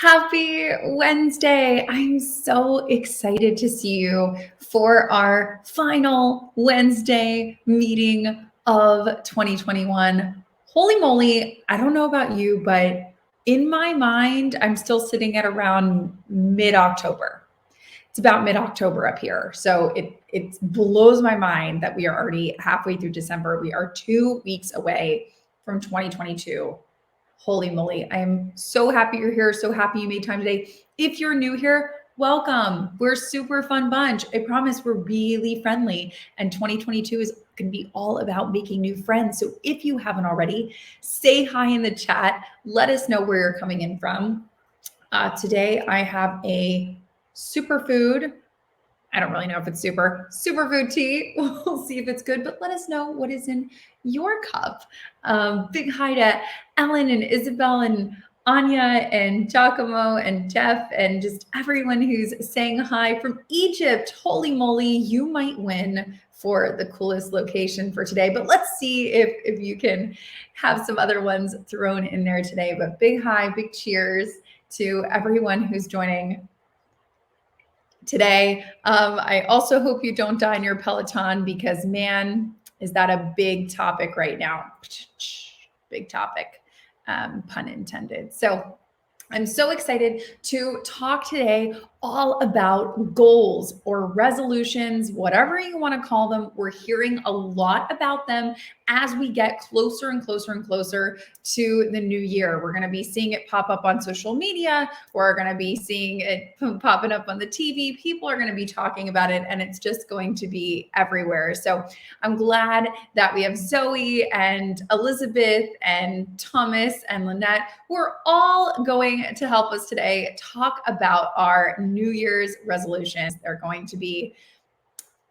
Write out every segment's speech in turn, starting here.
Happy Wednesday. I'm so excited to see you for our final Wednesday meeting of 2021. Holy moly, I don't know about you, but in my mind, I'm still sitting at around mid-October. It's about mid-October up here. So it blows my mind that we are already halfway through December. We are 2 weeks away from 2022. Holy moly. I am so happy you're here. So happy you made time today. If you're new here, welcome. We're a super fun bunch. I promise we're really friendly. And 2022 is going to be all about making new friends. So if you haven't already, say hi in the chat. Let us know where you're coming in from. Today, I have a superfood. I don't really know if it's superfood tea. We'll see if it's good, but let us know what is in your cup. Big hi to Ellen and Isabel and Anya and Giacomo and Jeff and just everyone who's saying hi from Egypt. Holy moly, you might win for the coolest location for today, but let's see if you can have some other ones thrown in there today. But big hi, big cheers to everyone who's joining today. I also hope you don't die in your Peloton because, man, is that a big topic right now. Big topic, pun intended. So I'm so excited to talk today all about goals or resolutions, whatever you want to call them. We're hearing a lot about them as we get closer and closer and closer to the new year. We're going to be seeing it pop up on social media. We're going to be seeing it popping up on the TV. People are going to be talking about it, and it's just going to be everywhere. So I'm glad that we have Zoe and Elizabeth and Thomas and Lynette who are all going to help us today talk about our New Year's resolutions. They're going to be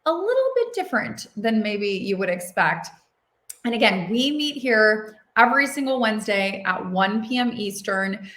a little bit different than maybe you would expect. And again, we meet here every single Wednesday at 1 p.m. Eastern.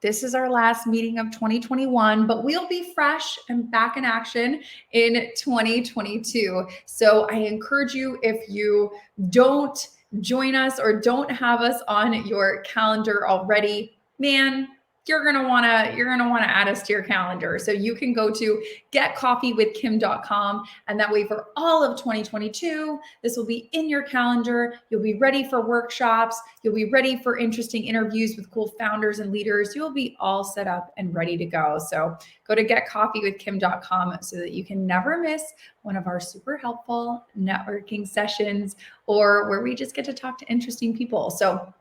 This is our last meeting of 2021, but we'll be fresh and back in action in 2022. So I encourage you, if you don't join us or don't have us on your calendar already, man, you're gonna wanna add us to your calendar. So you can go to getcoffeewithkim.com, and that way for all of 2022, this will be in your calendar. You'll be ready for workshops. You'll be ready for interesting interviews with cool founders and leaders. You'll be all set up and ready to go. So go to getcoffeewithkim.com so that you can never miss one of our super helpful networking sessions or where we just get to talk to interesting people. So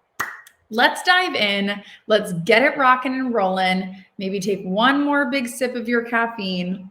let's dive in. Let's get it rocking and rolling. Maybe take one more big sip of your caffeine.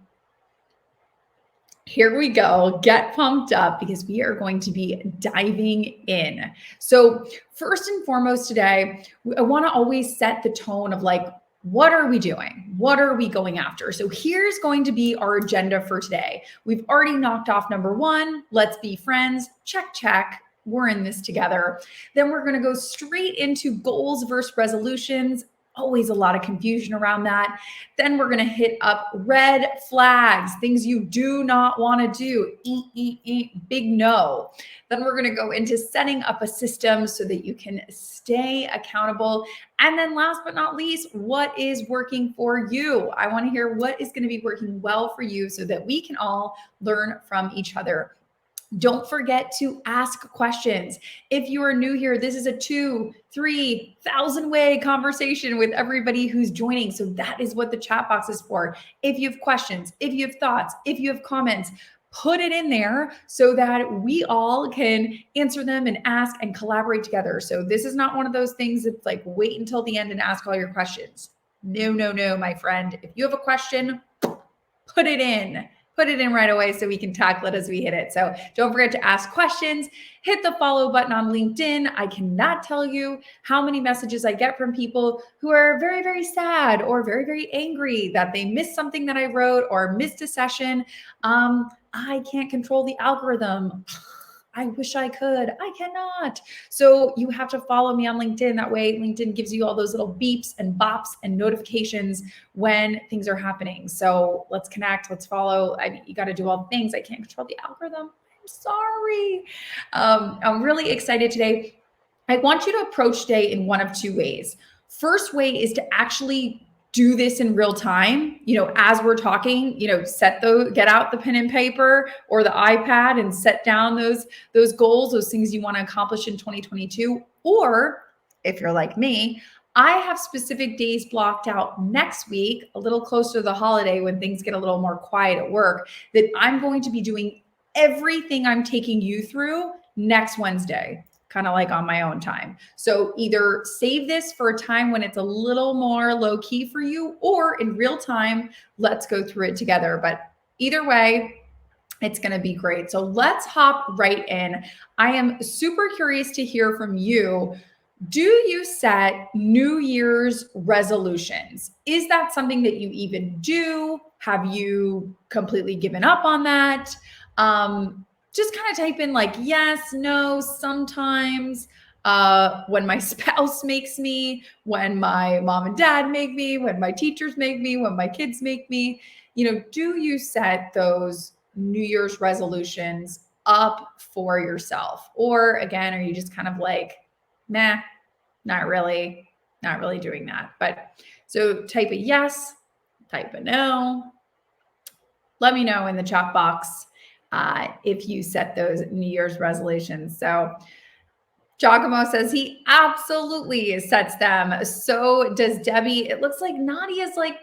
Here we go. Get pumped up because we are going to be diving in. So first and foremost today, I want to always set the tone of like, what are we doing? What are we going after? So here's going to be our agenda for today. We've already knocked off number one. Let's be friends. Check, check. We're in this together. Then we're going to go straight into goals versus resolutions. Always a lot of confusion around that. Then we're going to hit up red flags, things you do not want to do. Big no. Then we're going to go into setting up a system so that you can stay accountable. And then last but not least, what is working for you? I want to hear what is going to be working well for you so that we can all learn from each other. Don't forget to ask questions. If you are new here, this is a 2,000-3,000 way conversation with everybody who's joining. So that is what the chat box is for. If you have questions, if you have thoughts, if you have comments, put it in there so that we all can answer them and ask and collaborate together. So this is not one of those things that's like wait until the end and ask all your questions. No, my friend. If you have a question, put it in. Put it in right away so we can tackle it as we hit it. So don't forget to ask questions. Hit the follow button on LinkedIn. I cannot tell you how many messages I get from people who are very, very sad or very, very angry that they missed something that I wrote or missed a session. I can't control the algorithm. I wish I could. I cannot. So you have to follow me on LinkedIn. That way LinkedIn gives you all those little beeps and bops and notifications when things are happening. So let's connect. Let's follow. You got to do all the things. I can't control the algorithm. I'm sorry. I'm really excited today. I want you to approach today in one of two ways. First way is to actually do this in real time. As we're talking, get out the pen and paper or the iPad and set down those goals, those things you want to accomplish in 2022. Or if you're like me, I have specific days blocked out next week, a little closer to the holiday when things get a little more quiet at work, that I'm going to be doing everything I'm taking you through next Wednesday, kind of like on my own time. So either save this for a time when it's a little more low key for you, or in real time, let's go through it together. But either way, it's going to be great. So let's hop right in. I am super curious to hear from you. Do you set New Year's resolutions? Is that something that you even do? Have you completely given up on that? Just kind of type in like yes, no, sometimes, when my spouse makes me, when my mom and dad make me, when my teachers make me, when my kids make me. Do you set those New Year's resolutions up for yourself? Or again, are you just kind of like, nah, not really doing that? But so type a yes, type a no. Let me know in the chat box if you set those New Year's resolutions. So Giacomo says he absolutely sets them. So does Debbie. It looks like Nadia's like,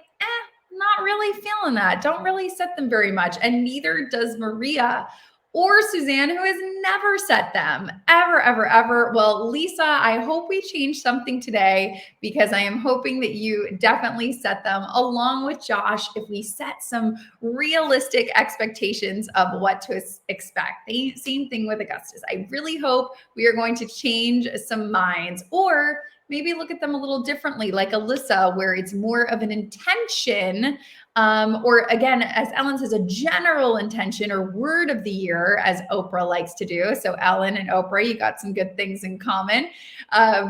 not really feeling that. Don't really set them very much. And neither does Maria or Suzanne, who has never set them ever, ever, ever. Well, Lisa, I hope we change something today, because I am hoping that you definitely set them along with Josh if we set some realistic expectations of what to expect. The same thing with Augustus. I really hope we are going to change some minds, or maybe look at them a little differently, like Alyssa, where it's more of an intention, or again, as Ellen says, a general intention or word of the year, as Oprah likes to do. So Ellen and Oprah, you got some good things in common,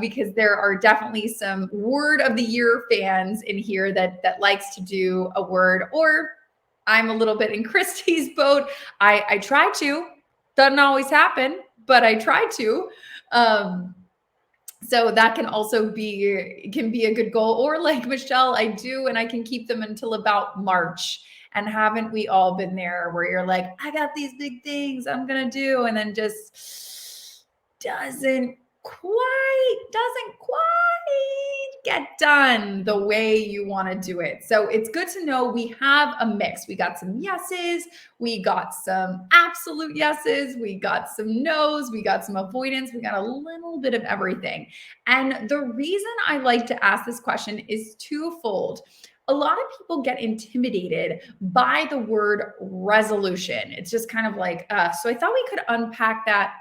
because there are definitely some word of the year fans in here that likes to do a word. Or I'm a little bit in Christy's boat. I try to, doesn't always happen, but I try to. So that can also be a good goal. Or like Michelle, I do, and I can keep them until about March. And haven't we all been there where you're like, I got these big things I'm going to do, and then just doesn't quite get done the way you want to do it. So it's good to know we have a mix. We got some yeses, we got some absolute yeses, we got some no's, we got some avoidance, we got a little bit of everything. And the reason I like to ask this question is twofold. A lot of people get intimidated by the word resolution. It's just kind of like, so I thought we could unpack that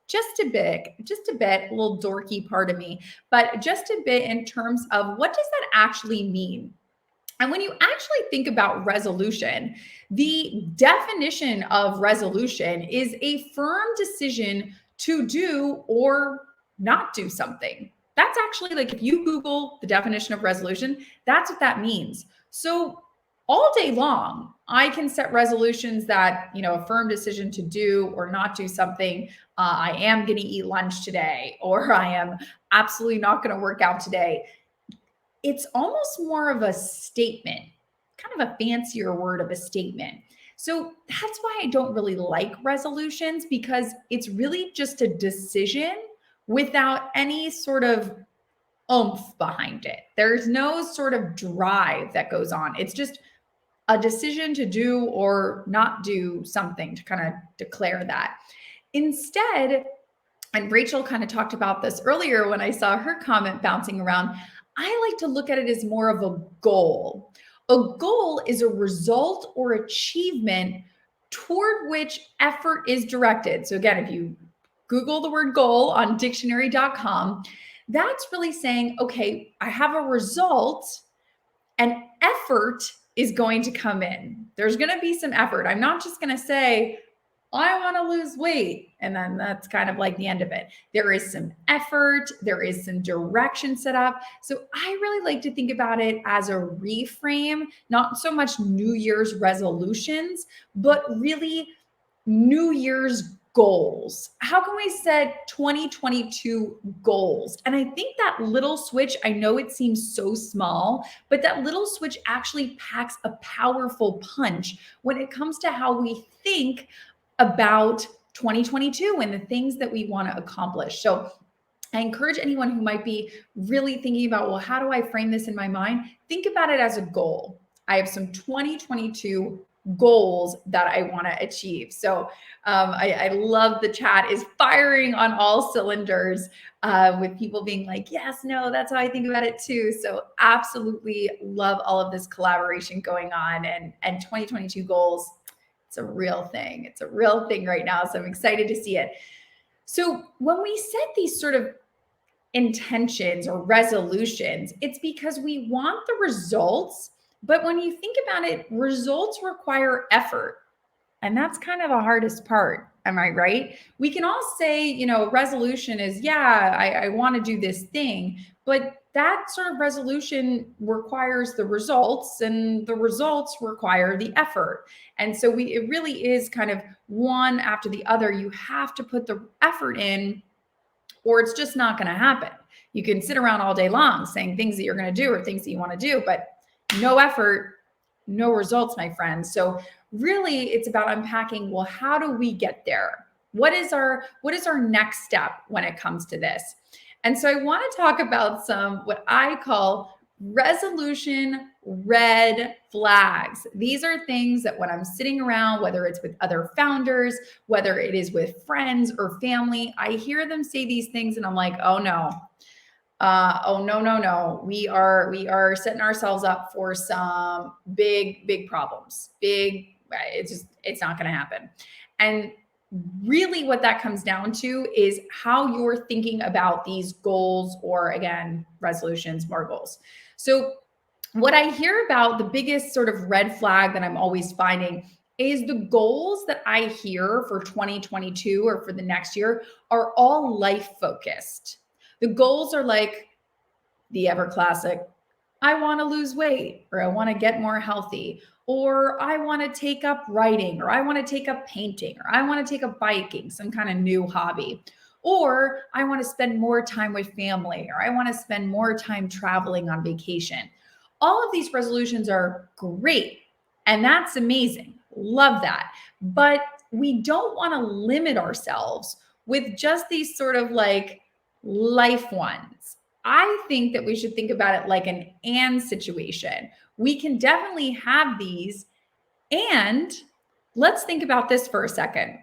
just a bit, a little dorky part of me, but just a bit in terms of what does that actually mean? And when you actually think about resolution, the definition of resolution is a firm decision to do or not do something. That's actually, like, if you Google the definition of resolution, that's what that means. So all day long, I can set resolutions that, a firm decision to do or not do something. I am going to eat lunch today, or I am absolutely not going to work out today. It's almost more of a statement, kind of a fancier word of a statement. So that's why I don't really like resolutions, because it's really just a decision without any sort of oomph behind it. There's no sort of drive that goes on. It's just a decision to do or not do something, to kind of declare that. Instead, and Rachel kind of talked about this earlier when I saw her comment bouncing around, I like to look at it as more of a goal. A goal is a result or achievement toward which effort is directed. So again, if you Google the word goal on dictionary.com, that's really saying, okay, I have a result and effort is going to come in. There's going to be some effort. I'm not just going to say, I want to lose weight, and then that's kind of like the end of it. There is some effort, there is some direction set up. So I really like to think about it as a reframe, not so much New Year's resolutions, but really New Year's goals. How can we set 2022 goals? And I think that little switch, I know it seems so small, but that little switch actually packs a powerful punch when it comes to how we think about 2022 and the things that we want to accomplish. So I encourage anyone who might be really thinking about, well, how do I frame this in my mind? Think about it as a goal. I have some 2022 goals that I want to achieve. So I love the chat is firing on all cylinders with people being like, yes, no, that's how I think about it too. So absolutely love all of this collaboration going on, and 2022 goals. It's a real thing. It's a real thing right now. So I'm excited to see it. So when we set these sort of intentions or resolutions, it's because we want the results. But when you think about it, results require effort. And that's kind of the hardest part. Am I right? We can all say, resolution is, yeah, I want to do this thing. But that sort of resolution requires the results, and the results require the effort. And so it really is kind of one after the other. You have to put the effort in, or it's just not going to happen. You can sit around all day long saying things that you're going to do or things that you want to do, but no effort, no results, my friends. So really it's about unpacking, well, how do we get there? What is our next step when it comes to this? And so I want to talk about some what I call resolution red flags. These are things that when I'm sitting around, whether it's with other founders, whether it is with friends or family, I hear them say these things and I'm like, oh no. No. We are setting ourselves up for some big problems. It's not going to happen. And really what that comes down to is how you're thinking about these goals, or again, resolutions, more goals. So what I hear about, the biggest sort of red flag that I'm always finding, is the goals that I hear for 2022 or for the next year are all life focused. The goals are like the ever classic, I want to lose weight, or I want to get more healthy, or I want to take up writing, or I want to take up painting, or I want to take up biking, some kind of new hobby, or I want to spend more time with family, or I want to spend more time traveling on vacation. All of these resolutions are great, and that's amazing. Love that. But we don't want to limit ourselves with just these sort of like life ones. I think that we should think about it like an and situation. We can definitely have these. And let's think about this for a second.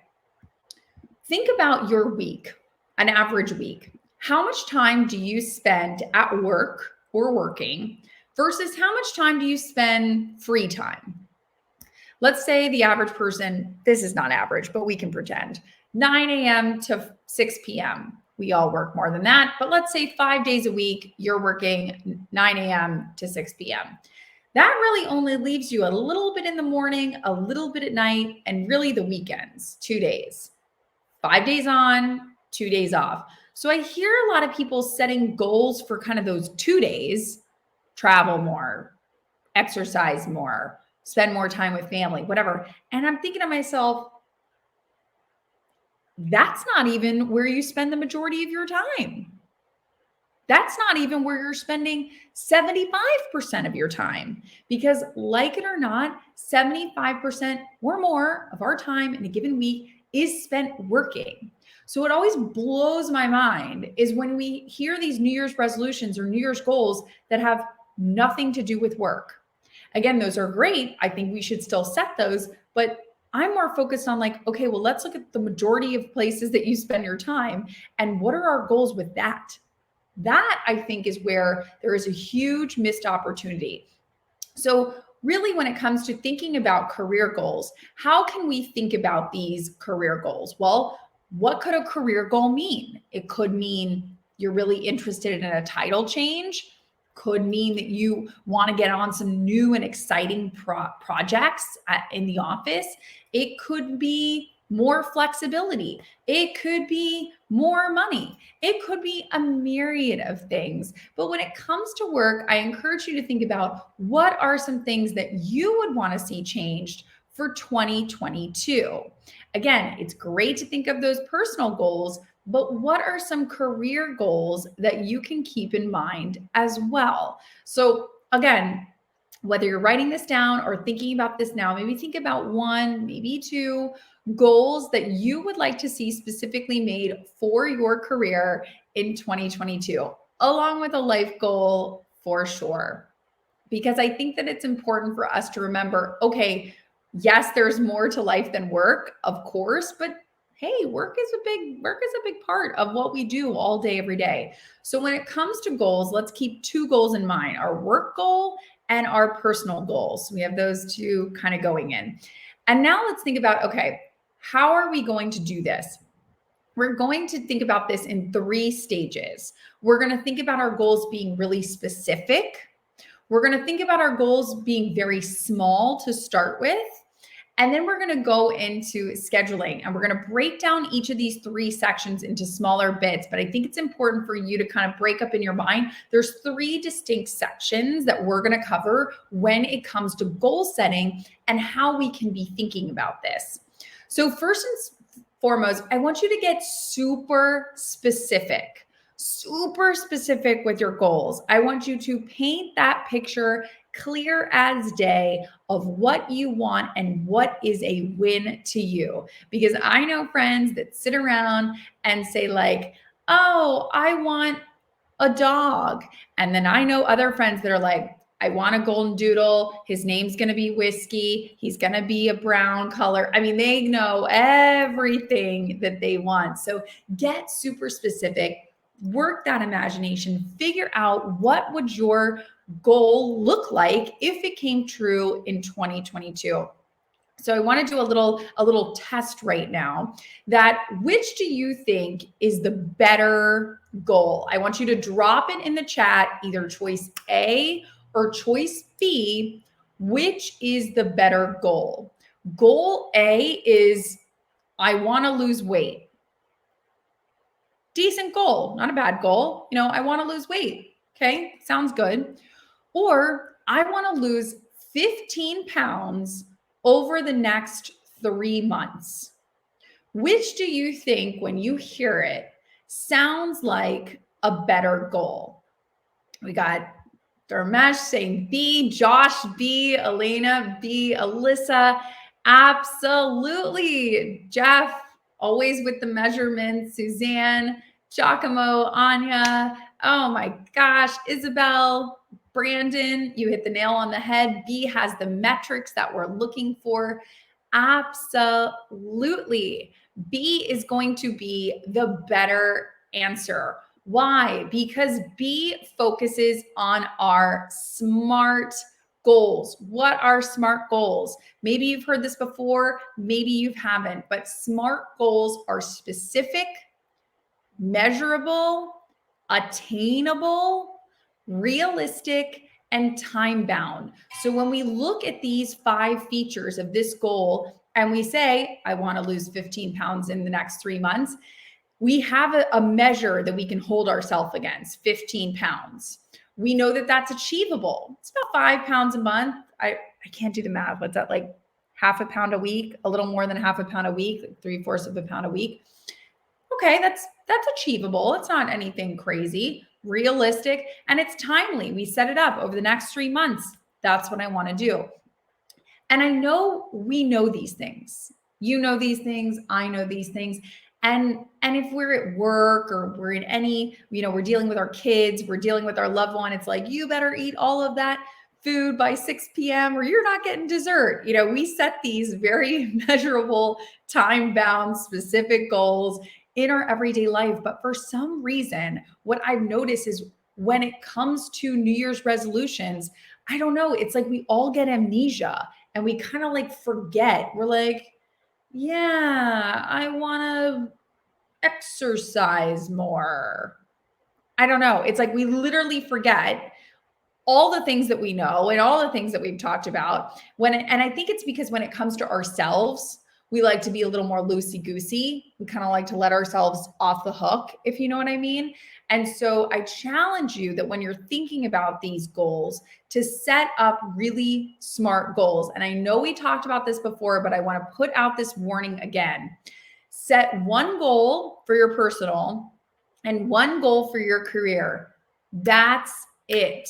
Think about your week, an average week. How much time do you spend at work or working versus how much time do you spend free time? Let's say the average person, this is not average, but we can pretend, 9 a.m. to 6 p.m. We all work more than that, but let's say 5 days a week, you're working 9 a.m. to 6 p.m. That really only leaves you a little bit in the morning, a little bit at night, and really the weekends, 2 days. 5 days on, 2 days off. So I hear a lot of people setting goals for kind of those 2 days, travel more, exercise more, spend more time with family, whatever. And I'm thinking to myself, that's not even where you spend the majority of your time. That's not even where you're spending 75% of your time, because like it or not, 75% or more of our time in a given week is spent working. So what always blows my mind is when we hear these New Year's resolutions or New Year's goals that have nothing to do with work. Again, those are great. I think we should still set those, but I'm more focused on like, okay, well, let's look at the majority of places that you spend your time and what are our goals with that? That I think is where there is a huge missed opportunity. So really, when it comes to thinking about career goals, how can we think about these career goals? Well, what could a career goal mean? It could mean you're really interested in a title change. Could mean that you want to get on some new and exciting projects in the office. It could be more flexibility. It could be more money. It could be a myriad of things. But when it comes to work, I encourage you to think about what are some things that you would want to see changed for 2022. Again, it's great to think of those personal goals, but what are some career goals that you can keep in mind as well? So again, whether you're writing this down or thinking about this now, maybe think about one, maybe two goals that you would like to see specifically made for your career in 2022, along with a life goal for sure. Because I think that it's important for us to remember, okay, yes, there's more to life than work, of course, but hey, work is a big part of what we do all day, every day. So when it comes to goals, let's keep two goals in mind, our work goal and our personal goals. We have those two kind of going in. And now let's think about, okay, how are we going to do this? We're going to think about this in 3 stages. We're going to think about our goals being really specific. We're going to think about our goals being very small to start with. And then we're going to go into scheduling, and we're going to break down each of these 3 sections into smaller bits. But I think it's important for you to kind of break up in your mind. There's 3 distinct sections that we're going to cover when it comes to goal setting and how we can be thinking about this. So first and foremost, I want you to get super specific with your goals. I want you to paint that picture clear as day of what you want and what is a win to you. Because I know friends that sit around and say like, oh, I want a dog. And then I know other friends that are like, I want a golden doodle. His name's going to be Whiskey. He's going to be a brown color. I mean, they know everything that they want. So get super specific, work that imagination, figure out what would your goal look like if it came true in 2022. So I want to do a little test right now. That which do you think is the better goal? I want you to drop it in the chat, either choice A or choice B. Which is the better goal? Goal A is I want to lose weight. Decent goal, not a bad goal. I want to lose weight. Okay, sounds good. Or I want to lose 15 pounds over the next 3 months. Which do you think, when you hear it, sounds like a better goal? We got Dharmesh saying B, Josh B, Elena B, Alyssa, absolutely. Jeff, always with the measurements. Suzanne, Giacomo, Anya, oh my gosh, Isabel, Brandon, you hit the nail on the head. B has the metrics that we're looking for. Absolutely. B is going to be the better answer. Why? Because B focuses on our SMART goals. What are SMART goals? Maybe you've heard this before, maybe you haven't, but SMART goals are specific, measurable, attainable, realistic, and time bound. So when we look at these 5 features of this goal and we say, I want to lose 15 pounds in the next 3 months, we have a measure that we can hold ourselves against, 15 pounds. We know that that's achievable. It's about 5 pounds a month. I can't do the math. What's that, like half a pound a week, a little more than half a pound a week, like 3/4 of a pound a week. Okay, that's achievable. It's not anything crazy, realistic, and it's timely. We set it up over the next 3 months. That's what I want to do. And I know we know these things. You know these things. I know these things. And if we're at work or we're in any, we're dealing with our kids, we're dealing with our loved one, it's like, you better eat all of that food by 6 p.m. or you're not getting dessert. We set these very measurable, time-bound, specific goals in our everyday life. But for some reason, what I've noticed is when it comes to New Year's resolutions, I don't know, it's like we all get amnesia and we kind of like forget. We're like, yeah, I want to exercise more. I don't know. It's like we literally forget all the things that we know and all the things that we've talked about. And I think it's because when it comes to ourselves, We like to be a little more loosey-goosey. We kind of like to let ourselves off the hook, if you know what I mean. And so I challenge you that when you're thinking about these goals, to set up really smart goals. And I know we talked about this before, but I want to put out this warning again. Set one goal for your personal and one goal for your career. That's it.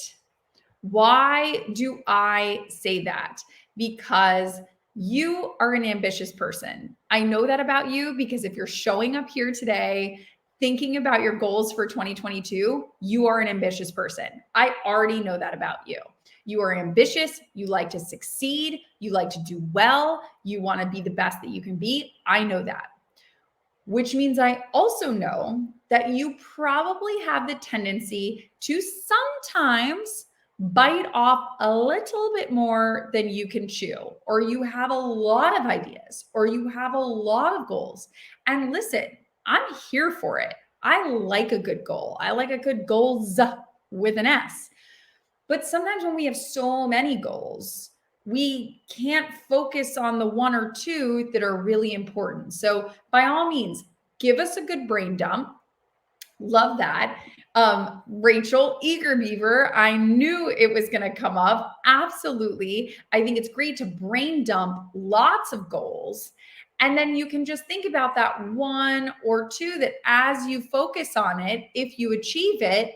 Why do I say that? Because you are an ambitious person. I know that about you because if you're showing up here today thinking about your goals for 2022, you are an ambitious person. I already know that about you. You are ambitious. You like to succeed. You like to do well. You want to be the best that you can be. I know that. Which means I also know that you probably have the tendency to sometimes bite off a little bit more than you can chew, or you have a lot of ideas, or you have a lot of goals. And listen, I'm here for it. I like a good goal. I like a good goals with an S. But sometimes when we have so many goals, we can't focus on the one or two that are really important. So by all means, give us a good brain dump. Love that. Rachel, Eager Beaver, I knew it was going to come up. Absolutely. I think it's great to brain dump lots of goals. And then you can just think about that one or two that as you focus on it, if you achieve it,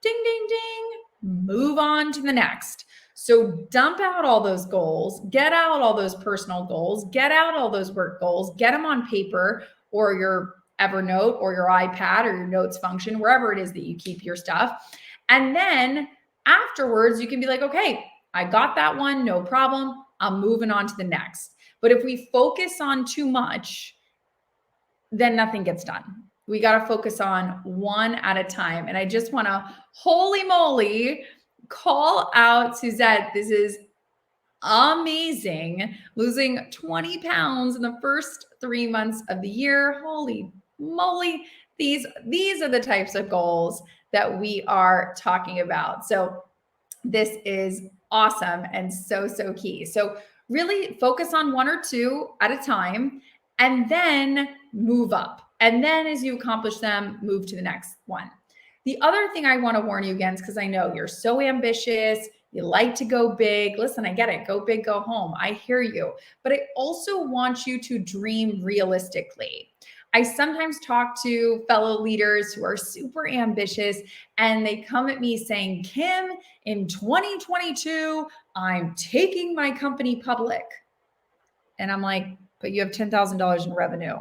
ding, ding, ding, move on to the next. So dump out all those goals, get out all those personal goals, get out all those work goals, get them on paper or your Evernote or your iPad or your notes function, wherever it is that you keep your stuff. And then afterwards, you can be like, okay, I got that one, no problem. I'm moving on to the next. But if we focus on too much, then nothing gets done. We got to focus on one at a time. And I just want to, holy moly, call out Suzette. This is amazing. Losing 20 pounds in the first 3 months of the year. Holy moly. These are the types of goals that we are talking about. So this is awesome and so key. So really focus on one or two at a time and then move up. And then as you accomplish them, move to the next one. The other thing I want to warn you against, because I know you're so ambitious, you like to go big. Listen, I get it. Go big, go home. I hear you. But I also want you to dream realistically. I sometimes talk to fellow leaders who are super ambitious and they come at me saying, Kim, in 2022, I'm taking my company public. And I'm like, but you have $10,000 in revenue.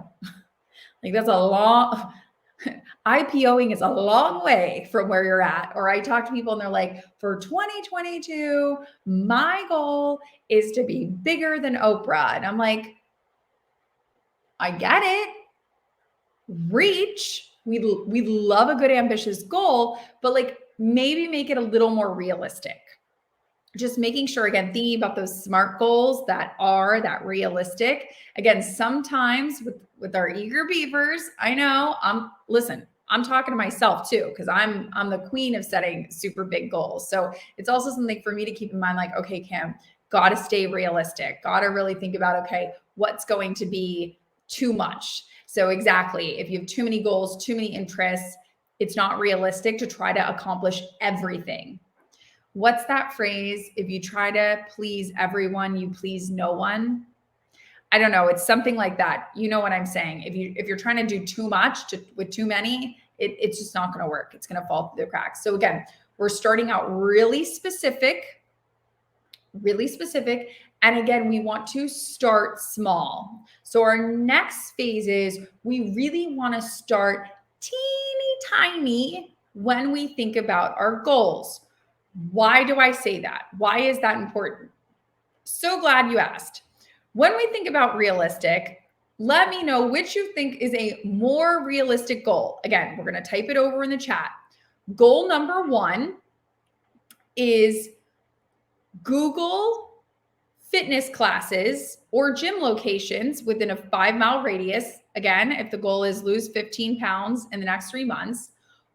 Like that's a long, IPOing is a long way from where you're at. Or I talk to people and they're like, for 2022, my goal is to be bigger than Oprah. And I'm like, I get it. Reach. We love a good ambitious goal, but like maybe make it a little more realistic. Just making sure, again, thinking about those SMART goals that are that realistic. Again, sometimes with our eager beavers, I know I'm talking to myself too, because I'm the queen of setting super big goals. So it's also something for me to keep in mind, like, okay, Kim, got to stay realistic. Got to really think about, okay, what's going to be too much? So exactly, if you have too many goals, too many interests, it's not realistic to try to accomplish everything. What's that phrase? If you try to please everyone, you please no one. I don't know. It's something like that. You know what I'm saying? If you're trying to do too much with too many, it's just not going to work. It's going to fall through the cracks. So again, we're starting out really specific. And again, we want to start small. So our next phase is we really want to start teeny tiny when we think about our goals. Why do I say that? Why is that important? So glad you asked. When we think about realistic, let me know which you think is a more realistic goal. Again, we're going to type it over in the chat. Goal number 1 is Google fitness classes or gym locations within a 5-mile radius. Again, if the goal is lose 15 pounds in the next 3 months,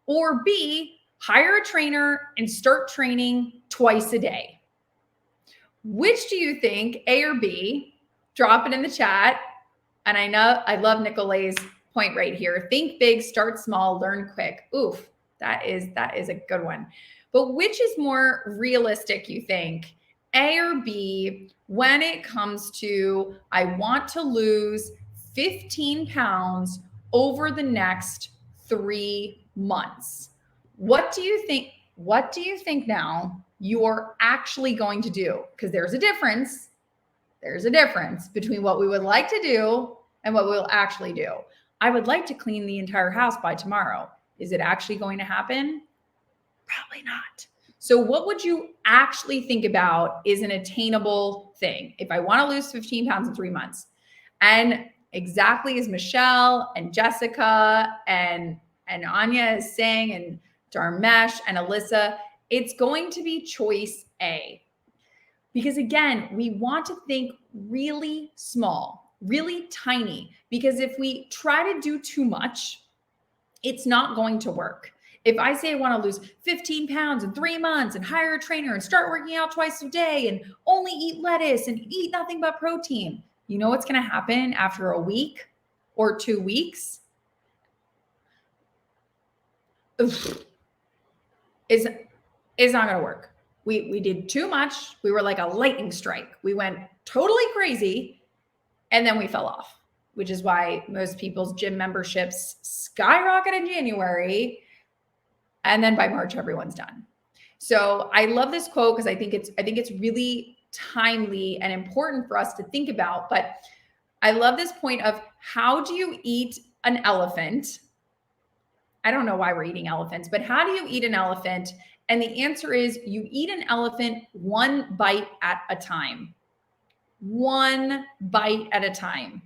or B, hire a trainer and start training twice a day. Which do you think, A or B? Drop it in the chat. And I know I love Nicole's point right here. Think big, start small, learn quick. Oof, that is a good one. But which is more realistic, you think? A or B, when it comes to I want to lose 15 pounds over the next 3 months. What do you think? What do you think now you're actually going to do? Because there's a difference. There's a difference between what we would like to do and what we'll actually do. I would like to clean the entire house by tomorrow. Is it actually going to happen? Probably not. So what would you actually think about is an attainable thing? If I want to lose 15 pounds in 3 months, and exactly as Michelle and Jessica and Anya is saying, and Dharmesh and Alyssa, it's going to be choice A. Because again, we want to think really small, really tiny, because if we try to do too much, it's not going to work. If I say I want to lose 15 pounds in 3 months and hire a trainer and start working out twice a day and only eat lettuce and eat nothing but protein, you know what's going to happen after a week or 2 weeks? It's not going to work. We did too much. We were like a lightning strike. We went totally crazy and then we fell off, which is why most people's gym memberships skyrocket in January. And then by March, everyone's done. So I love this quote because I think it's really timely and important for us to think about. But I love this point of how do you eat an elephant? I don't know why we're eating elephants, but how do you eat an elephant? And the answer is you eat an elephant one bite at a time. One bite at a time.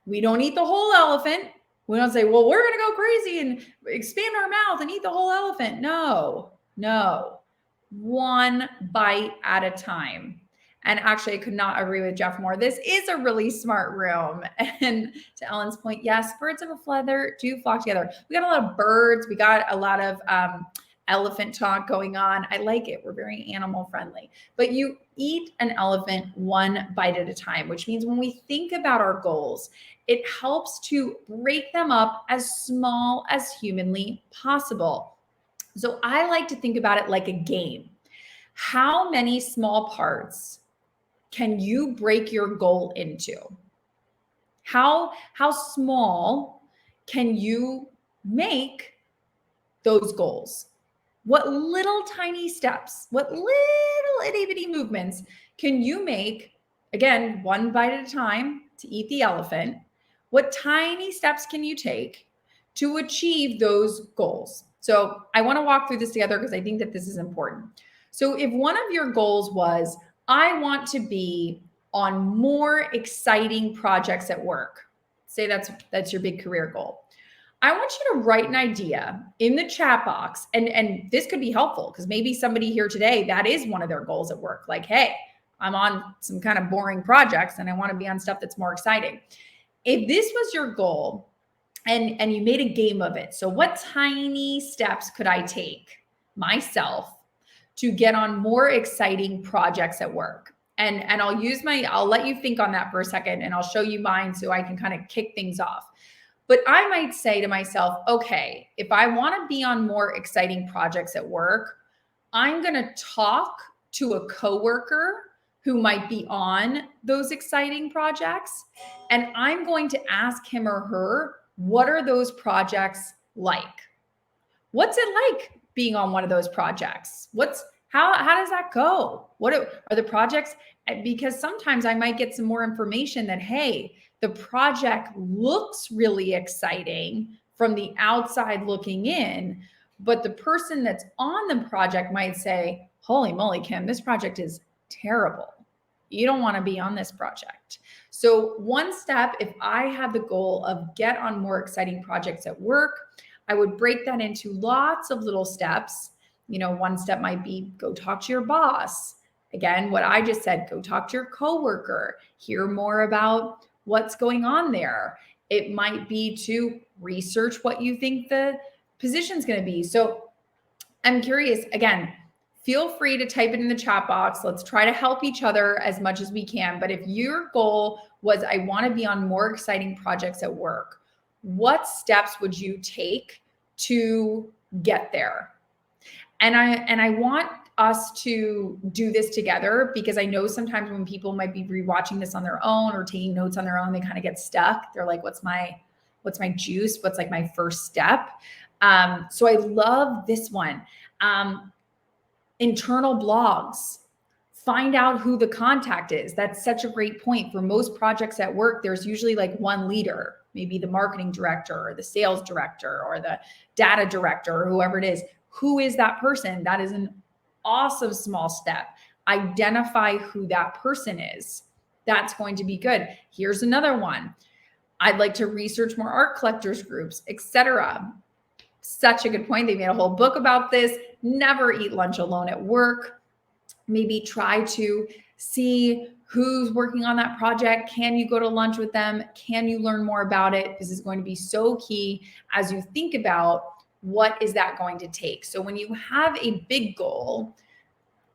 We don't eat the whole elephant. We don't say, well, we're going to go crazy and expand our mouth and eat the whole elephant. No. One bite at a time. And actually, I could not agree with Jeff more. This is a really smart room. And to Ellen's point, yes, birds of a feather do flock together. We got a lot of birds. We got a lot of elephant talk going on. I like it. We're very animal friendly. But you eat an elephant one bite at a time, which means when we think about our goals, it helps to break them up as small as humanly possible. So I like to think about it like a game. How many small parts can you break your goal into? How small can you make those goals? What little tiny steps, what little itty bitty movements can you make, again, one bite at a time to eat the elephant? What tiny steps can you take to achieve those goals? So I want to walk through this together because I think that this is important. So if one of your goals was, I want to be on more exciting projects at work, say that's your big career goal. I want you to write an idea in the chat box, and this could be helpful because maybe somebody here today, that is one of their goals at work. Like, hey, I'm on some kind of boring projects and I want to be on stuff that's more exciting. If this was your goal and you made a game of it, so what tiny steps could I take myself to get on more exciting projects at work? And I'll let you think on that for a second and I'll show you mine so I can kind of kick things off. But I might say to myself, okay, if I want to be on more exciting projects at work, I'm going to talk to a coworker who might be on those exciting projects. And I'm going to ask him or her, what are those projects like? What's it like being on one of those projects? How does that go? What are the projects? Because sometimes I might get some more information that, hey, the project looks really exciting from the outside looking in, but the person that's on the project might say, holy moly, Kim, this project is terrible. You don't want to be on this project. So one step, if I had the goal of get on more exciting projects at work, I would break that into lots of little steps. You know, one step might be go talk to your boss. Again, what I just said, go talk to your coworker, hear more about what's going on there. It might be to research what you think the position's going to be. So I'm curious, again, feel free to type it in the chat box. Let's try to help each other as much as we can. But if your goal was, I want to be on more exciting projects at work, what steps would you take to get there? And I want us to do this together, because I know sometimes when people might be rewatching this on their own or taking notes on their own, they kind of get stuck. They're like, what's my juice? What's like my first step? So I love this one. Internal blogs. Find out who the contact is. That's such a great point. For most projects at work, there's usually like one leader, maybe the marketing director or the sales director or the data director or whoever it is. Who is that person? That is an awesome small step. Identify who that person is. That's going to be good. Here's another one. I'd like to research more art collectors groups, etc. Such a good point. They made a whole book about this. Never eat lunch alone at work. Maybe try to see who's working on that project. Can you go to lunch with them? Can you learn more about it? This is going to be so key as you think about what is that going to take. So when you have a big goal,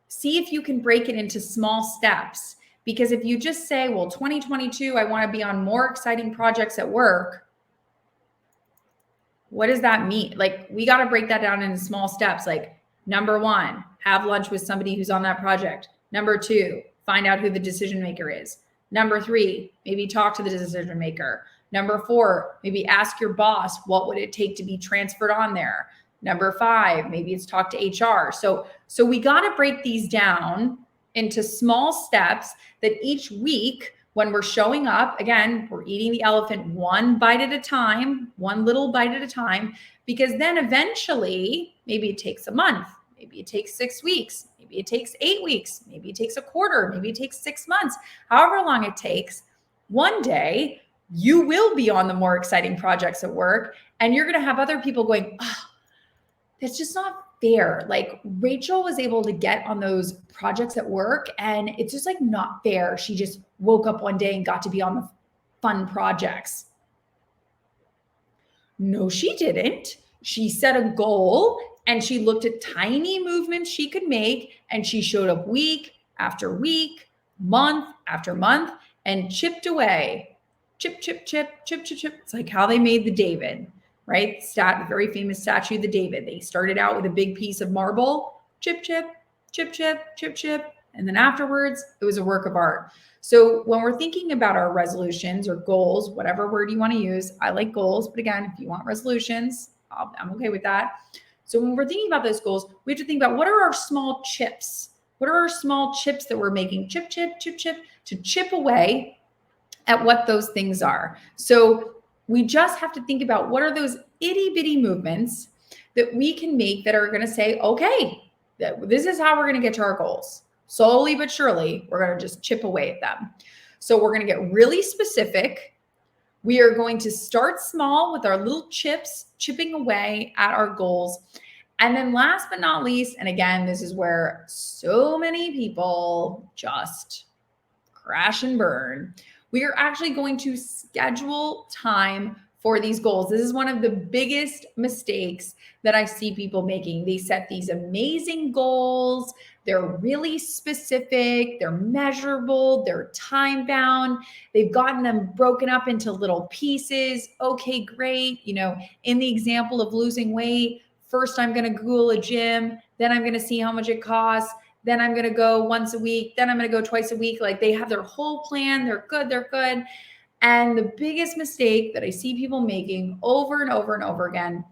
see if you can break it into small steps. Because if you just say, well, 2022, I want to be on more exciting projects at work, what does that mean? Like, we got to break that down into small steps. Like, number one, have lunch with somebody who's on that project. Number two, find out who the decision maker is. Number three, maybe talk to the decision maker. Number four, maybe ask your boss, what would it take to be transferred on there? Number five, maybe it's talk to HR. So we got to break these down into small steps that each week, when we're showing up, again, we're eating the elephant one bite at a time, one little bite at a time, because then eventually, maybe it takes a month, maybe it takes 6 weeks, maybe it takes 8 weeks, maybe it takes a quarter, maybe it takes 6 months, however long it takes. One day, you will be on the more exciting projects at work, and you're going to have other people going, oh, that's just not fair. Like, Rachel was able to get on those projects at work, and it's just like not fair. She just woke up one day and got to be on the fun projects. No, she didn't. She set a goal and she looked at tiny movements she could make, and she showed up week after week, month after month, and chipped away. Chip, chip, chip, chip, chip, chip. It's like how they made the David, right? The very famous statue, the David. They started out with a big piece of marble, chip, chip, chip, chip, chip, chip. And then afterwards, it was a work of art. So when we're thinking about our resolutions or goals, whatever word you want to use, I like goals, but again, if you want resolutions, I'm okay with that. So when we're thinking about those goals, we have to think about, what are our small chips? What are our small chips that we're making? Chip, chip, chip, chip, to chip away at what those things are. So we just have to think about, what are those itty bitty movements that we can make that are going to say, okay, this is how we're going to get to our goals. Slowly but surely, we're going to just chip away at them. So we're going to get really specific. We are going to start small with our little chips, chipping away at our goals. And then last but not least, and again, this is where so many people just crash and burn, we are actually going to schedule time for these goals. This is one of the biggest mistakes that I see people making. They set these amazing goals. They're really specific. They're measurable. They're time bound. They've gotten them broken up into little pieces. Okay, great. You know, in the example of losing weight, first I'm going to Google a gym. Then I'm going to see how much it costs. Then I'm going to go once a week. Then I'm going to go twice a week. Like, they have their whole plan. They're good. They're good. And the biggest mistake that I see people making over and over and over again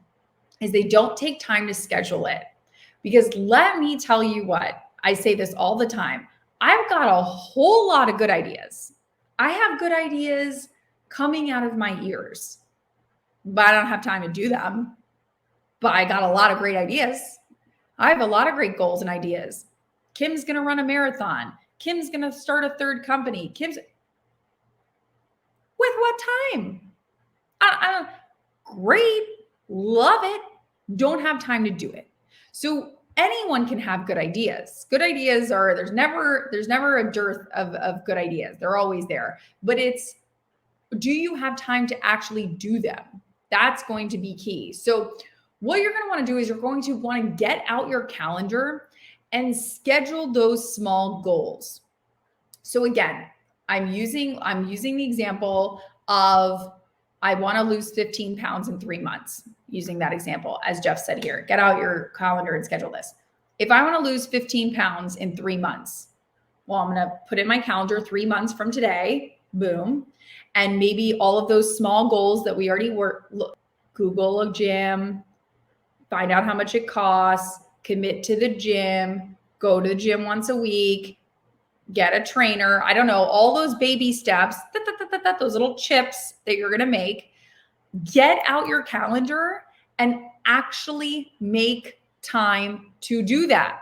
is they don't take time to schedule it. Because let me tell you what, I say this all the time. I've got a whole lot of good ideas. I have good ideas coming out of my ears, but I don't have time to do them. But I got a lot of great ideas. I have a lot of great goals and ideas. Kim's going to run a marathon. Kim's going to start a third company. With what time? Great. Love it. Don't have time to do it. So anyone can have good ideas. Good ideas there's never a dearth of good ideas. They're always there. But it's, do you have time to actually do them? That's going to be key. So what you're going to want to do is you're going to want to get out your calendar and schedule those small goals. So again, I'm using the example of I want to lose 15 pounds in 3 months, using that example, as Jeff said here. Get out your calendar and schedule this. If I want to lose 15 pounds in 3 months, well, I'm going to put in my calendar 3 months from today, boom. And maybe all of those small goals that we already Google a gym, find out how much it costs, commit to the gym, go to the gym once a week, get a trainer. I don't know, all those baby steps, those little chips that you're going to make. Get out your calendar and actually make time to do that.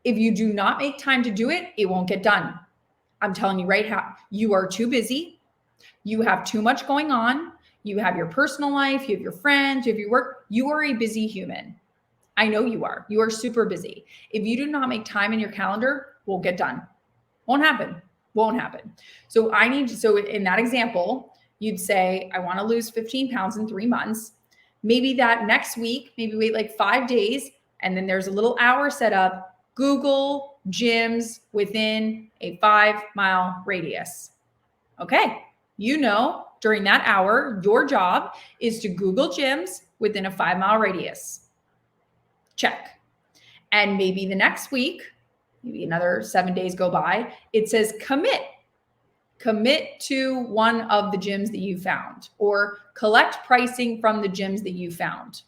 If you do not make time to do it, it won't get done. I'm telling you right now, you are too busy. You have too much going on. You have your personal life, you have your friends, you have your work. You are a busy human. I know you are. You are super busy. If you do not make time in your calendar, it won't get done. Won't happen. Won't happen. So in that example, you'd say, I want to lose 15 pounds in 3 months. Maybe that next week, maybe wait like 5 days. And then there's a little hour set up. Google gyms within a 5-mile radius. Okay. During that hour, your job is to Google gyms within a 5-mile radius. Check. And maybe the next week, maybe another 7 days go by, it says commit to one of the gyms that you found, or collect pricing from the gyms that you found.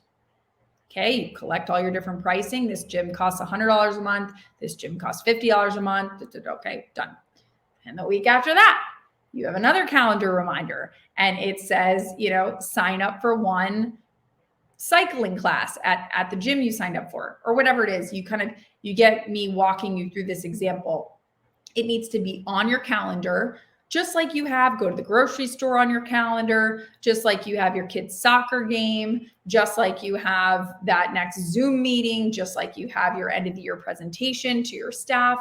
Okay, you collect all your different pricing. This gym costs $100 a month. This gym costs $50 a month. Okay, done. And the week after that, you have another calendar reminder, and it says, sign up for one cycling class at the gym you signed up for, or whatever it is. You get me walking you through this example. It needs to be on your calendar, just like you have go to the grocery store on your calendar, just like you have your kid's soccer game, just like you have that next Zoom meeting, just like you have your end of the year presentation to your staff.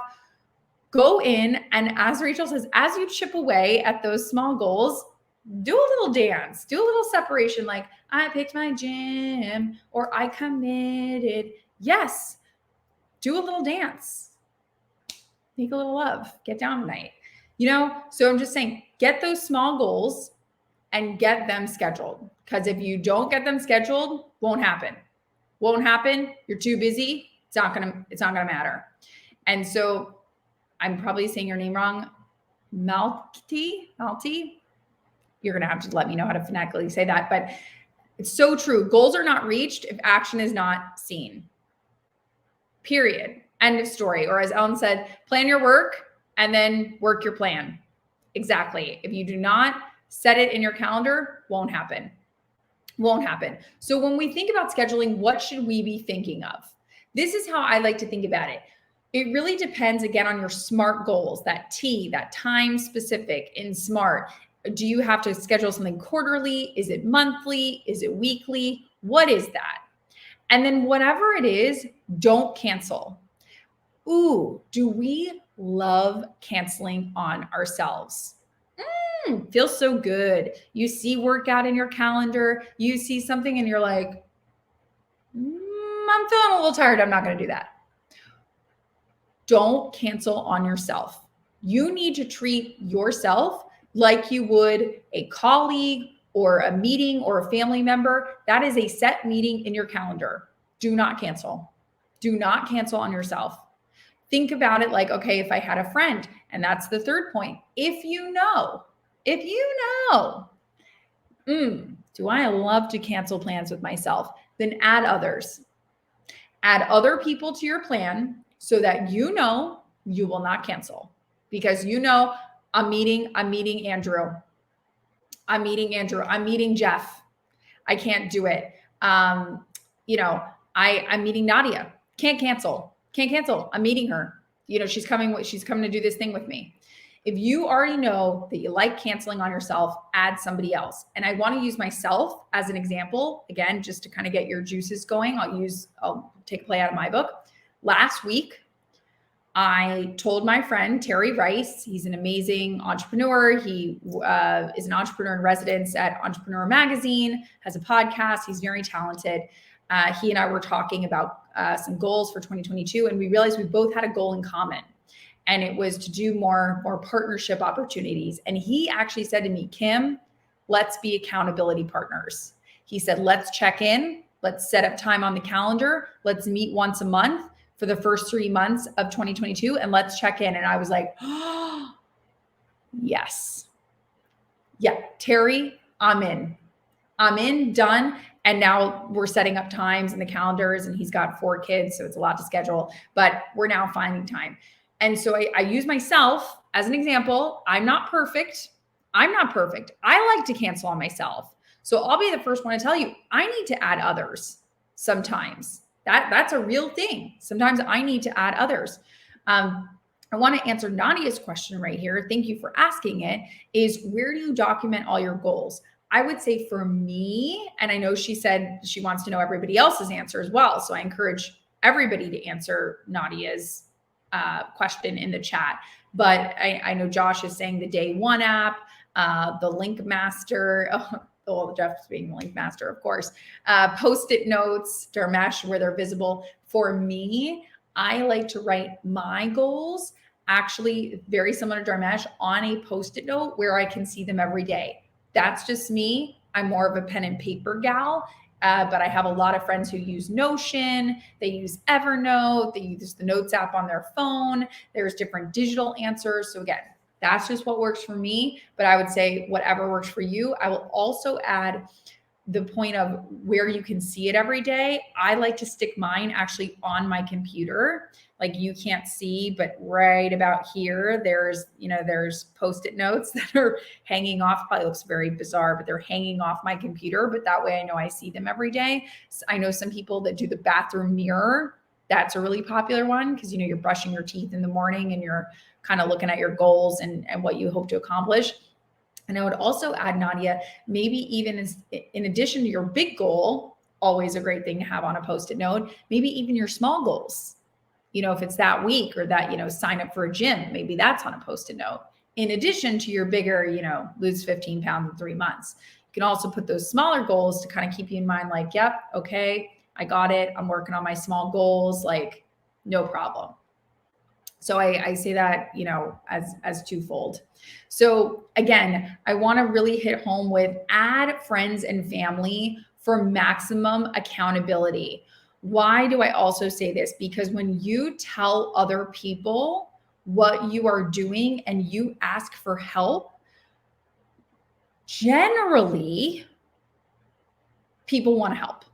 Go in, and as Rachel says, as you chip away at those small goals, do a little dance, do a little separation, like I picked my gym or I committed. Yes, do a little dance, make a little love, get down tonight. So I'm just saying, get those small goals and get them scheduled. Because if you don't get them scheduled, won't happen. You're too busy. It's not gonna matter. And so I'm probably saying your name wrong. Malti. You're going to have to let me know how to phonetically say that, but it's so true. Goals are not reached if action is not seen. Period. End of story. Or as Ellen said, plan your work and then work your plan. Exactly. If you do not set it in your calendar, won't happen. So when we think about scheduling, what should we be thinking of? This is how I like to think about it. It really depends, again, on your SMART goals, that time specific in SMART. Do you have to schedule something quarterly? Is it monthly? Is it weekly? What is that? And then whatever it is, don't cancel. Ooh, do we love canceling on ourselves? Feels so good. You see workout in your calendar, you see something and you're like, I'm feeling a little tired. I'm not going to do that. Don't cancel on yourself. You need to treat yourself like you would a colleague or a meeting or a family member. That is a set meeting in your calendar. Do not cancel. Do not cancel on yourself. Think about it like, okay, if I had a friend, and that's the third point. If you know, do I love to cancel plans with myself? Then add others. Add other people to your plan so that you will not cancel, because I'm meeting Andrew. I'm meeting Jeff. I can't do it. I'm meeting Nadia. Can't cancel. I'm meeting her. She's coming to do this thing with me. If you already know that you like canceling on yourself, add somebody else. And I want to use myself as an example, again, just to kind of get your juices going. I'll take a play out of my book. Last week, I told my friend, Terry Rice, he's an amazing entrepreneur. He is an entrepreneur in residence at Entrepreneur Magazine, has a podcast. He's very talented. he and I were talking about some goals for 2022, and we realized we both had a goal in common. And it was to do more partnership opportunities. And he actually said to me, Kim, let's be accountability partners. He said, let's check in. Let's set up time on the calendar. Let's meet once a month for the first 3 months of 2022. And let's check in. And I was like, oh, yes. Yeah, Terry, I'm in, done. And now we're setting up times in the calendars, and he's got 4 kids, so it's a lot to schedule, but we're now finding time. And so I use myself as an example. I'm not perfect. I like to cancel on myself. So I'll be the first one to tell you, I need to add others sometimes. That's a real thing. Sometimes I need to add others. I want to answer Nadia's question right here. Thank you for asking it, is where do you document all your goals? I would say for me, and I know she said she wants to know everybody else's answer as well. So I encourage everybody to answer Nadia's question in the chat. But I know Josh is saying the Day One app, the Link Master, Jeff's being the Link Master, of course, Post-it notes, Dharmesh, where they're visible. For me, I like to write my goals, actually very similar to Dharmesh, on a Post-it note where I can see them every day. That's just me. I'm more of a pen and paper gal. But I have a lot of friends who use Notion, they use Evernote, they use the Notes app on their phone. There's different digital answers. So again, that's just what works for me. But I would say whatever works for you. I will also add the point of where you can see it every day. I like to stick mine actually on my computer. Like you can't see, but right about here, there's Post-it notes that are hanging off. Probably looks very bizarre, but they're hanging off my computer. But that way I know I see them every day. So I know some people that do the bathroom mirror. That's a really popular one because, you're brushing your teeth in the morning and you're kind of looking at your goals and what you hope to accomplish. And I would also add, Nadia, maybe even in addition to your big goal, always a great thing to have on a Post-it note, maybe even your small goals. If it's that week or that, sign up for a gym, maybe that's on a Post-it note. In addition to your bigger, lose 15 pounds in 3 months. You can also put those smaller goals to kind of keep you in mind, like, yep, okay, I got it. I'm working on my small goals, like no problem. So I say that, as twofold. So again, I want to really hit home with add friends and family for maximum accountability. Why do I also say this? Because when you tell other people what you are doing and you ask for help, generally people want to help.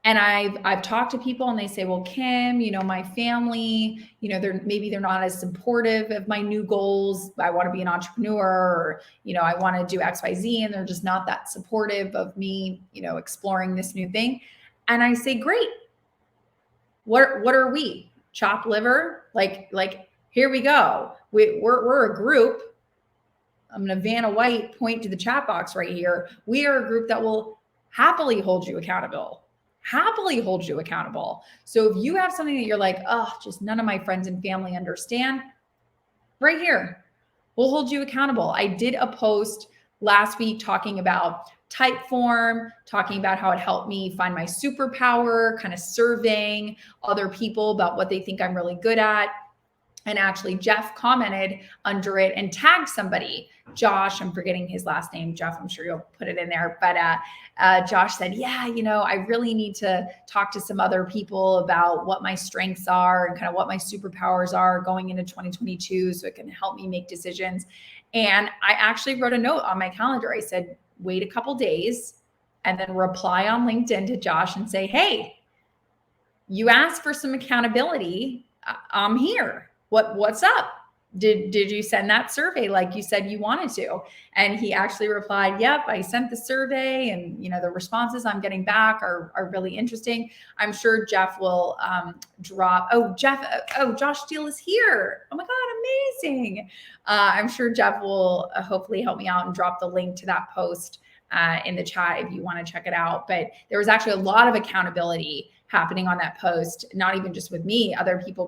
And I've talked to people and they say, well, Kim, my family, they're not as supportive of my new goals. I want to be an entrepreneur, or, I want to do X, Y, Z. And they're just not that supportive of me, exploring this new thing. And I say, great. What are we? Chopped liver? Like, here we go. We're a group. I'm going to Vanna White point to the chat box right here. We are a group that will happily hold you accountable. So if you have something that you're like, oh, just none of my friends and family understand, right here, we'll hold you accountable. I did a post last week talking about Typeform, talking about how it helped me find my superpower, kind of surveying other people about what they think I'm really good at. And actually, Jeff commented under it and tagged somebody. Josh, I'm forgetting his last name. Jeff, I'm sure you'll put it in there. But Josh said, yeah, I really need to talk to some other people about what my strengths are and kind of what my superpowers are going into 2022 so it can help me make decisions. And I actually wrote a note on my calendar. I said, wait a couple days and then reply on LinkedIn to Josh and say, hey, you asked for some accountability. I'm here. What's up? Did you send that survey like you said you wanted to? And he actually replied, yep, I sent the survey, and the responses I'm getting back are really interesting. I'm sure Jeff will drop. Josh Steele is here. Oh my God, amazing. I'm sure Jeff will hopefully help me out and drop the link to that post in the chat if you want to check it out. But there was actually a lot of accountability happening on that post, not even just with me, other people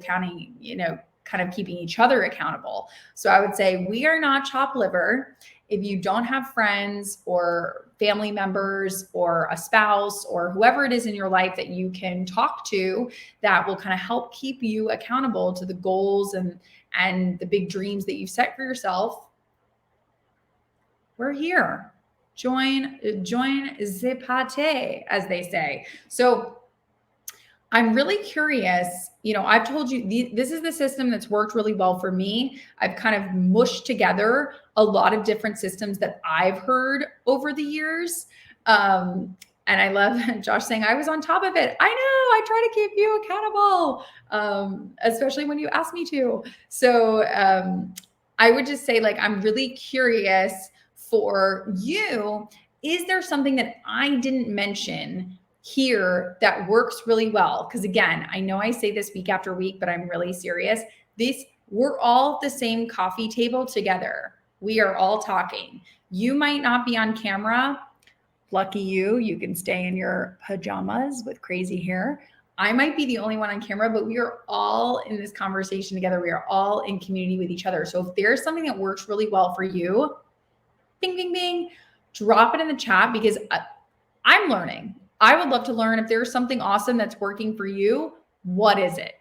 kind of keeping each other accountable. So I would say we are not chopped liver. If you don't have friends or family members or a spouse or whoever it is in your life that you can talk to that will kind of help keep you accountable to the goals and the big dreams that you've set for yourself, we're here. Join the party, as they say. So I'm really curious. I've told you this is the system that's worked really well for me. I've kind of mushed together a lot of different systems that I've heard over the years. And I love Josh saying, I was on top of it. I know, I try to keep you accountable, especially when you ask me to. So I would just say, like, I'm really curious for you. Is there something that I didn't mention here that works really well? Because again, I know I say this week after week, but I'm really serious. We're all at the same coffee table together. We are all talking. You might not be on camera. Lucky you can stay in your pajamas with crazy hair. I might be the only one on camera, but we are all in this conversation together. We are all in community with each other. So if there's something that works really well for you, bing, bing, bing, drop it in the chat, because I'm learning. I would love to learn if there's something awesome that's working for you. What is it?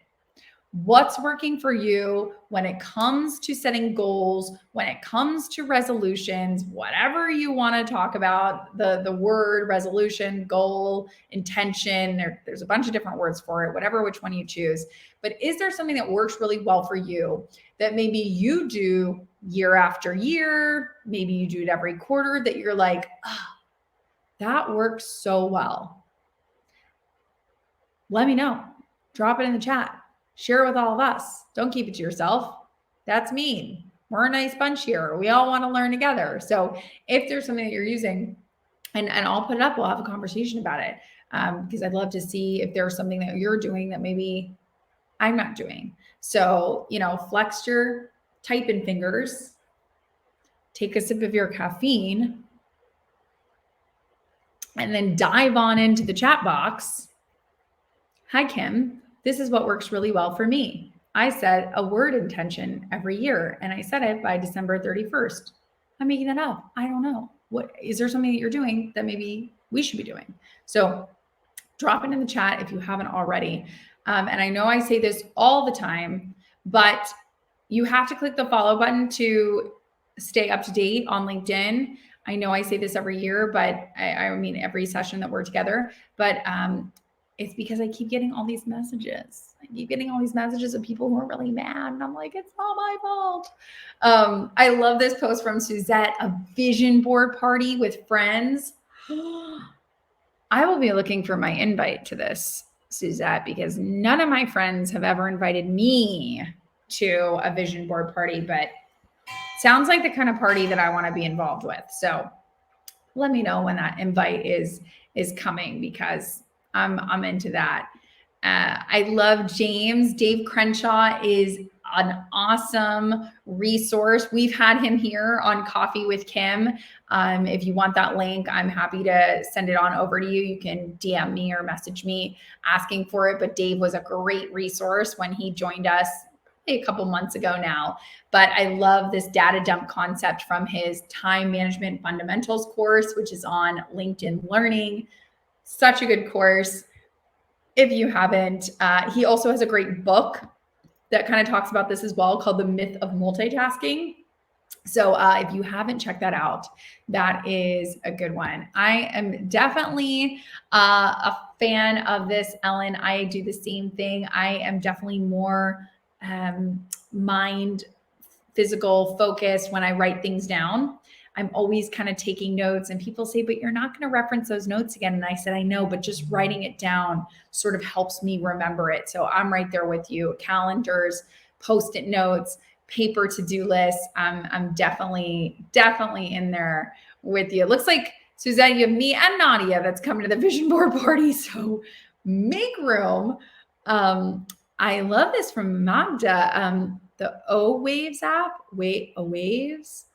What's working for you when it comes to setting goals, when it comes to resolutions, whatever you want to talk about, the word resolution, goal, intention, there's a bunch of different words for it, which one you choose. But is there something that works really well for you that maybe you do year after year, maybe you do it every quarter, that you're like, that works so well? Let me know. Drop it in the chat. Share it with all of us. Don't keep it to yourself. That's mean. We're a nice bunch here. We all want to learn together. So if there's something that you're using, and I'll put it up, we'll have a conversation about it, because I'd love to see if there's something that you're doing that maybe I'm not doing. So, flex your typing fingers, take a sip of your caffeine, and then dive on into the chat box. Hi, Kim. This is what works really well for me. I set a word intention every year, and I set it by December 31st. I'm making that up. I don't know. What is there something that you're doing that maybe we should be doing? So drop it in the chat if you haven't already. And I know I say this all the time, but you have to click the follow button to stay up to date on LinkedIn. I know I say this every year, but I mean, every session that we're together, but it's because I keep getting all these messages. I keep getting all these messages of people who are really mad. And I'm like, it's not my fault. I love this post from Suzette, a vision board party with friends. I will be looking for my invite to this, Suzette, because none of my friends have ever invited me to a vision board party, but sounds like the kind of party that I want to be involved with. So let me know when that invite is coming, because I'm into that. I love James. Dave Crenshaw is an awesome resource. We've had him here on Coffee with Kim. If you want that link, I'm happy to send it on over to you. You can DM me or message me asking for it. But Dave was a great resource when he joined us a couple months ago now. But I love this data dump concept from his time management fundamentals course, which is on LinkedIn Learning. Such a good course. If you haven't, he also has a great book that kind of talks about this as well, called The Myth of Multitasking. So if you haven't checked that out, that is a good one. I am definitely a fan of this, Ellen. I do the same thing. I am definitely more mind, physical focused when I write things down. I'm always kind of taking notes, and people say, but you're not going to reference those notes again. And I said, I know, but just writing it down sort of helps me remember it. So I'm right there with you. Calendars, Post-it notes, paper to-do lists. I'm definitely in there with you. It looks like, Suzette, you have me and Nadia that's coming to the vision board party. So make room. I love this from Magda. The O Waves app. Waves.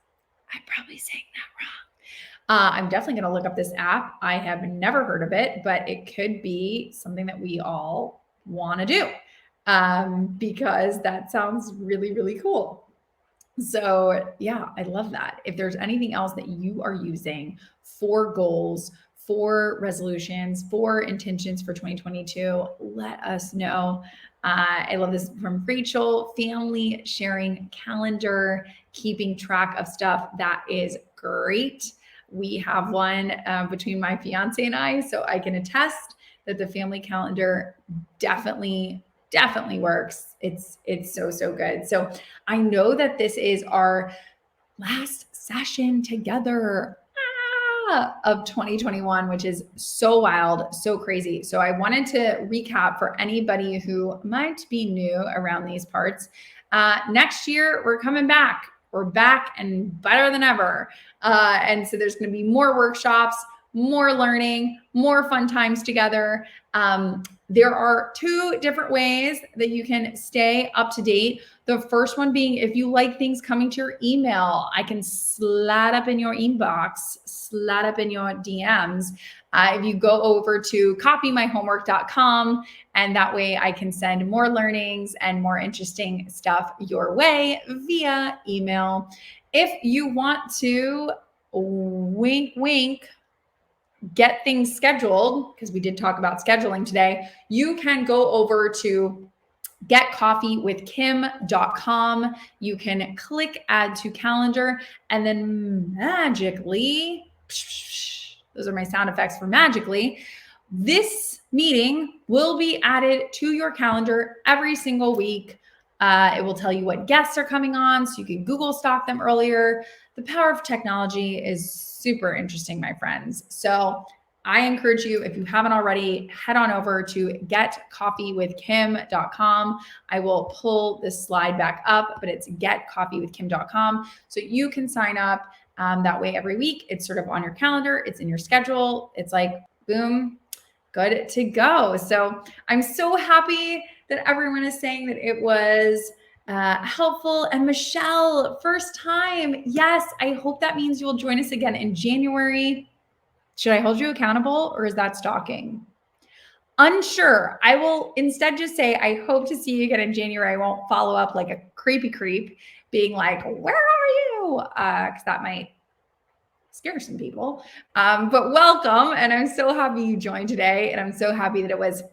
I'm probably saying that wrong. I'm definitely going to look up this app. I have never heard of it, but it could be something that we all want to do. because that sounds really, really cool. So yeah, I love that. If there's anything else that you are using for goals, for resolutions, for intentions for 2022, let us know. I love this from Rachel: family sharing calendar, keeping track of stuff. That is great. We have one between my fiance and I, so I can attest that the family calendar definitely works. It's so good. So I know that this is our last session together of 2021, which is so wild, so crazy. So I wanted to recap for anybody who might be new around these parts. Next year, we're coming back. We're back and better than ever. And so there's going to be more workshops, more learning, more fun times together. There are two different ways that you can stay up to date. The first one being, if you like things coming to your email, I can slide up in your inbox, slide up in your DMs. If you go over to copymyhomework.com, and that way I can send more learnings and more interesting stuff your way via email. If you want to wink, wink, get things scheduled, because we did talk about scheduling today, you can go over to getcoffeewithkim.com. You can click add to calendar, and then magically, those are my sound effects for magically, this meeting will be added to your calendar every single week. It will tell you what guests are coming on, so you can Google stalk them earlier. The power of technology is super interesting, my friends. So I encourage you, if you haven't already, head on over to getcoffeewithkim.com. I will pull this slide back up, but it's getcoffeewithkim.com. So you can sign up. That way every week, it's sort of on your calendar, it's in your schedule. It's like, boom, good to go. So I'm so happy that everyone is saying that it was helpful. And Michelle, first time. Yes, I hope that means you will join us again in January. Should I hold you accountable, or is that stalking? Unsure. I will instead just say, I hope to see you again in January. I won't follow up like a creepy creep being like, where are you? Because that might scare some people. But welcome. And I'm so happy you joined today. And I'm so happy that it was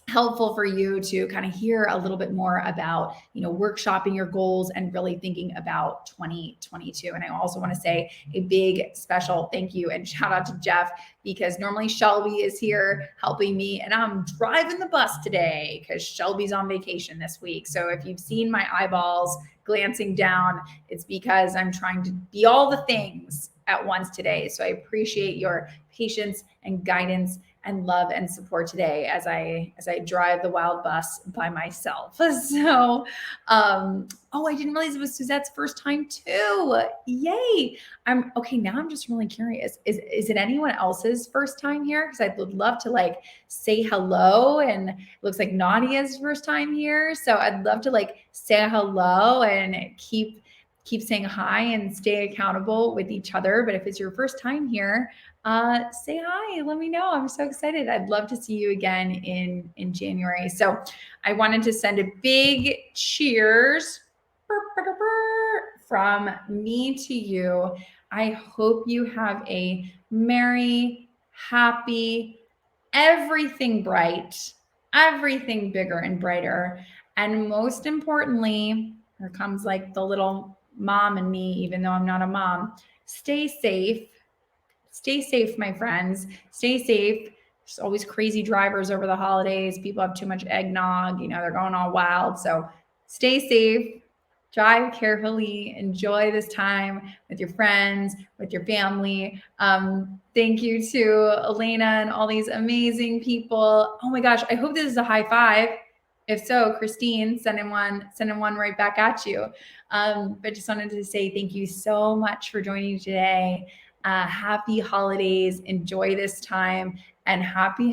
helpful for you to kind of hear a little bit more about, workshopping your goals and really thinking about 2022. And I also want to say a big special thank you and shout out to Jeff, because normally Shelby is here helping me, and I'm driving the bus today because Shelby's on vacation this week. So if you've seen my eyeballs glancing down, it's because I'm trying to be all the things at once today. So I appreciate your patience and guidance and love and support today as I drive the wild bus by myself. So, I didn't realize it was Suzette's first time too. Yay! Now I'm just really curious. Is it anyone else's first time here? Because I would love to say hello. And it looks like Nadia's first time here, so I'd love to say hello and keep saying hi and stay accountable with each other. But if it's your first time here, say hi, let me know. I'm so excited. I'd love to see you again in January. So I wanted to send a big cheers from me to you. I hope you have a merry, happy, everything bright, everything bigger and brighter. And most importantly, here comes the little mom in me, even though I'm not a mom. Stay safe. Stay safe, my friends. Stay safe. There's always crazy drivers over the holidays. People have too much eggnog. They're going all wild. So stay safe. Drive carefully. Enjoy this time with your friends, with your family. Thank you to Elena and all these amazing people. Oh my gosh, I hope this is a high five. If so, Christine, sending one right back at you. But just wanted to say thank you so much for joining today. Happy holidays. Enjoy this time, and happy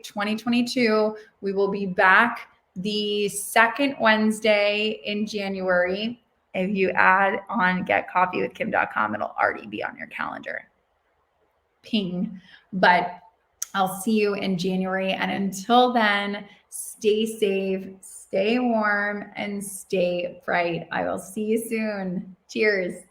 2022. We will be back the second Wednesday in January. If you add on getcoffeewithkim.com, it'll already be on your calendar. Ping. But I'll see you in January. And until then, stay safe, stay warm and stay bright. I will see you soon. Cheers.